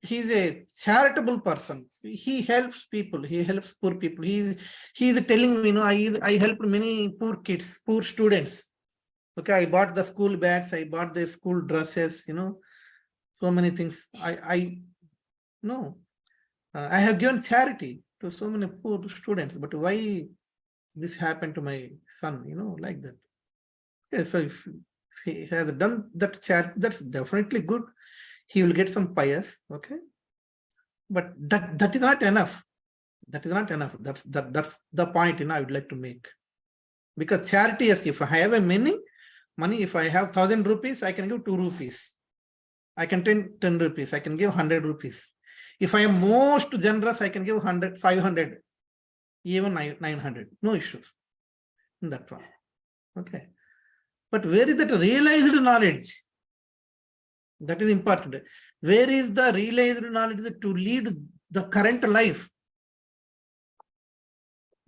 He's a charitable person. He helps people. He helps poor people. He's telling me, I helped many poor kids, poor students. Okay, I bought the school bags. I bought their school dresses. So many things. I have given charity to so many poor students. But why this happened to my son? Like that. Okay, so if he has done that charity, that's definitely good. He will get some pious. Okay. But that is not enough. That is not enough. That's the point I would like to make. Because charity is, if I have a money, if I have 1,000 rupees, I can give 2 rupees. I can 10 rupees. I can give 100 rupees. If I am most generous, I can give 100, 500, even 900. No issues in that one. Okay. But where is that realized knowledge? That is important. Where is the realized knowledge to lead the current life?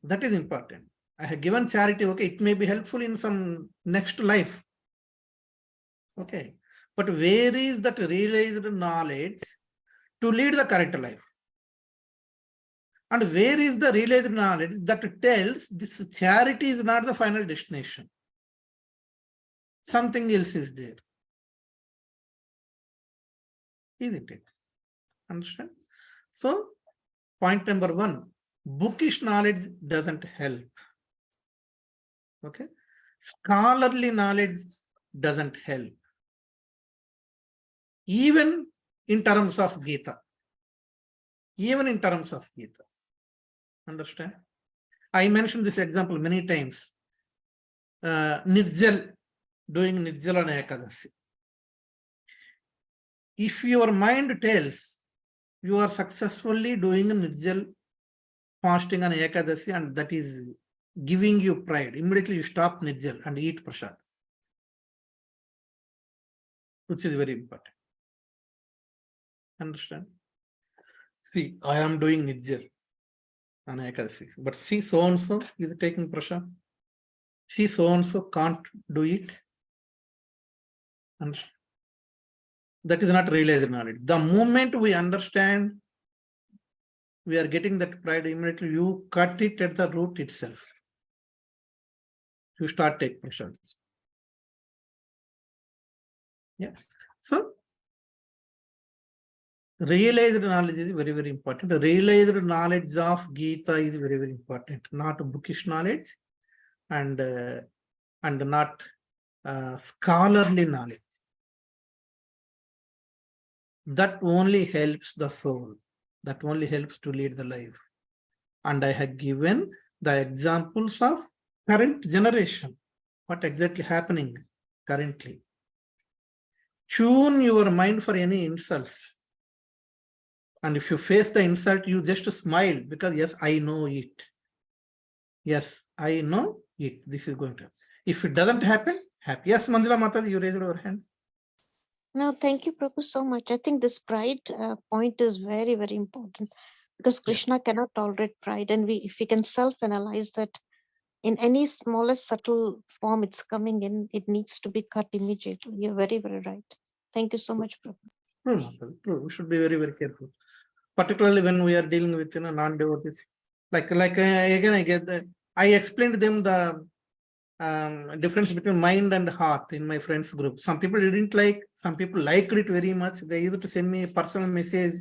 That is important. I have given charity, okay, it may be helpful in some next life. Okay. But where is that realized knowledge to lead the current life? And where is the realized knowledge that tells this charity is not the final destination? Something else is there. Isn't it? Understand? So, point number 1, bookish knowledge doesn't help. Okay. Scholarly knowledge doesn't help. Even in terms of Gita. Even in terms of Gita. Understand? I mentioned this example many times. Nirjal, doing Nirjal on Ekadasi. If your mind tells you are successfully doing Nirjal fasting on Ekadasi and that is giving you pride, immediately you stop Nirjal and eat prasad, which is very important. Understand? See, I am doing Nirjal on Ekadasi, but see, so-and-so is taking prasad. See, so-and-so can't do it. Understand? That is not realized knowledge. The moment we understand we are getting that pride, immediately you cut it at the root itself. You start taking prasad. Yeah. So, realized knowledge is very, very important. The realized knowledge of Gita is very, very important. Not bookish knowledge and not scholarly knowledge. That only helps the soul. That only helps to lead the life. And I have given the examples of current generation. What exactly happening currently. Tune your mind for any insults. And if you face the insult, you just smile because yes, I know it. Yes, I know it. This is going to happen. If it doesn't happen, happy. Yes, Manjula Mata, you raised your hand. No, thank you, Prabhu, so much. I think this pride point is very, very important because Krishna cannot tolerate pride. And if we can self-analyze that in any smallest subtle form it's coming in, it needs to be cut immediately. You're very, very right. Thank you so much, Prabhu. True. We should be very, very careful. Particularly when we are dealing with non-devotees. Like again, I get that. I explained them the difference between mind and heart in my friends group. Some people didn't like, some people liked it very much. They used to send me a personal message.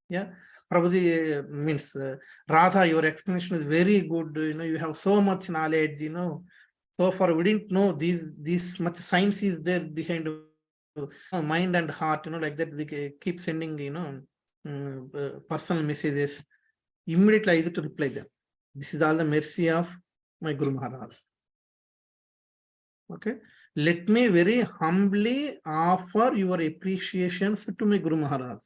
Yeah, Prabhuji means Radha, your explanation is very good. You have so much knowledge. So far we didn't know this much science is there behind mind and heart. Like that they keep sending personal messages. Immediately I used to reply them. This is all the mercy of my Guru Maharaj. Okay, let me very humbly offer your appreciations to my Guru Maharaj.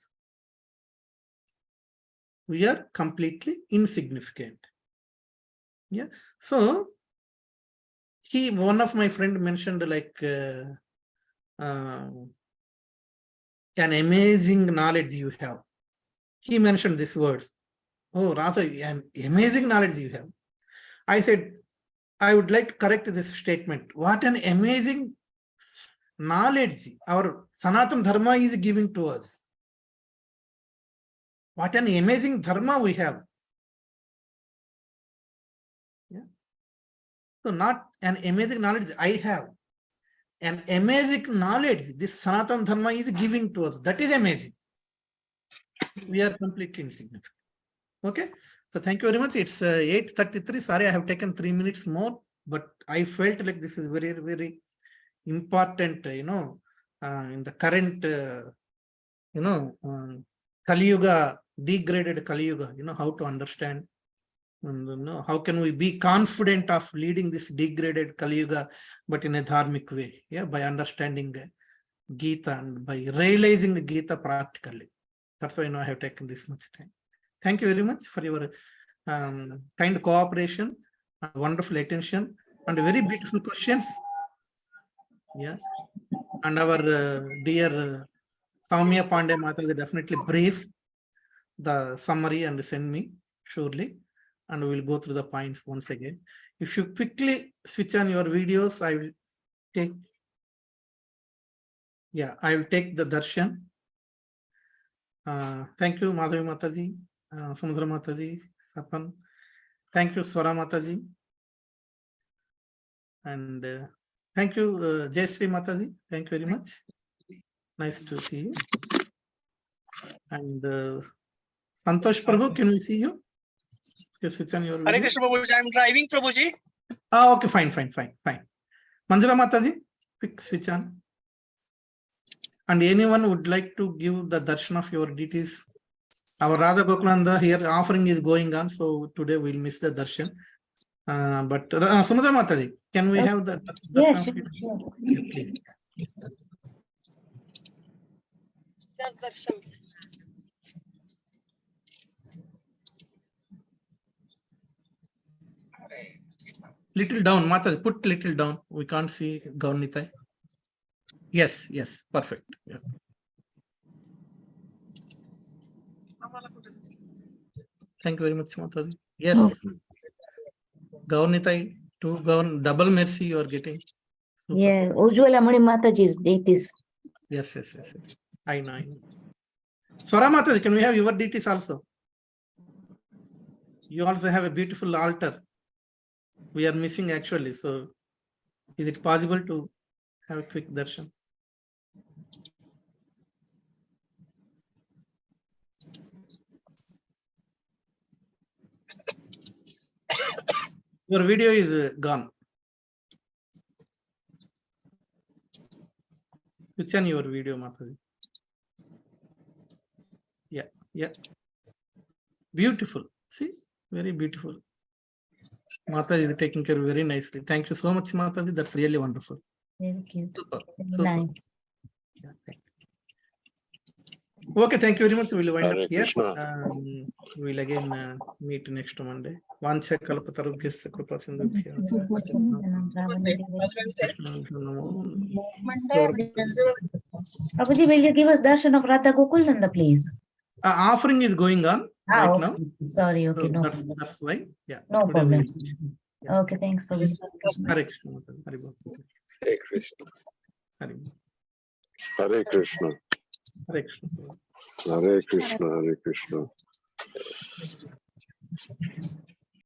We are completely insignificant. Yeah. So one of my friend mentioned like an amazing knowledge you have. He mentioned these words. Oh, rather, an amazing knowledge you have. I said, I would like to correct this statement. What an amazing knowledge our Sanatana Dharma is giving to us. What an amazing dharma we have. Yeah. So not an amazing knowledge I have. An amazing knowledge this Sanatana Dharma is giving to us. That is amazing. We are completely insignificant. Okay. So thank you very much. It's 8:33. Sorry, I have taken 3 minutes more, but I felt like this is very, very important, in the current, Kali Yuga, degraded Kali Yuga, how to understand, and how can we be confident of leading this degraded Kali Yuga, but in a dharmic way, by understanding Gita and by realizing the Gita practically. That's why I have taken this much time. Thank you very much for your kind cooperation, and wonderful attention, and very beautiful questions. Yes, and our dear Saumya Pandey Mata, they definitely brief the summary and send me surely, and we will go through the points once again. If you quickly switch on your videos, I will take. I will take the darshan. Thank you, Madhavi Mataji, Samudra Mataji, Sapan. Thank you, Swara Mataji. And thank you, Jayasri Mataji. Thank you very much. Nice to see you. And Santosh Prabhu, can we see you? Just switch on your video. Hare Krishna Prabhuji, I'm driving Prabhuji. Okay, fine. Manjula Mataji, quick switch on. And anyone would like to give the darshan of your deities? Our Radha Gokulananda here offering is going on, so today we'll miss the darshan. But Sumudra Mataji, can we have the darshan? Sure. Yeah, please. Little down, Mataji, put little down. We can't see Gaurnitai. Yes, perfect. Yeah. Thank you very much, Mataji. Yes. Gaurnitai, double mercy you are getting. Super. Yeah, Ujjwala Mani Mataji's deities. Yes. I know. Swara Mataji, can we have your deities also? You also have a beautiful altar. We are missing actually. So is it possible to have a quick darshan? Your video is gone. Switch on your video, Mataji. Yeah. Beautiful. See, very beautiful. Mataji is taking care very nicely. Thank you so much, Mataji. That's really wonderful. Very cute. Super. Nice. Yeah, thank you. Okay, thank you very much. We'll wind Hare up here. Krishna. We'll again meet next Monday. Vancha kalpatarubhyasya kripa sindhubhya. Prabhuji, will you give us darshan of Radha Gokulananda, please? Offering is going on right okay. now. Sorry, okay, So no that's problem. why. Yeah. No today problem. Yeah. Okay, thanks, Prabhuji. Hare Krishna. Hare Bol. Hare Krishna. Hare Bol. Hare Krishna. Hare Krishna. Hare Krishna. Hare Krishna.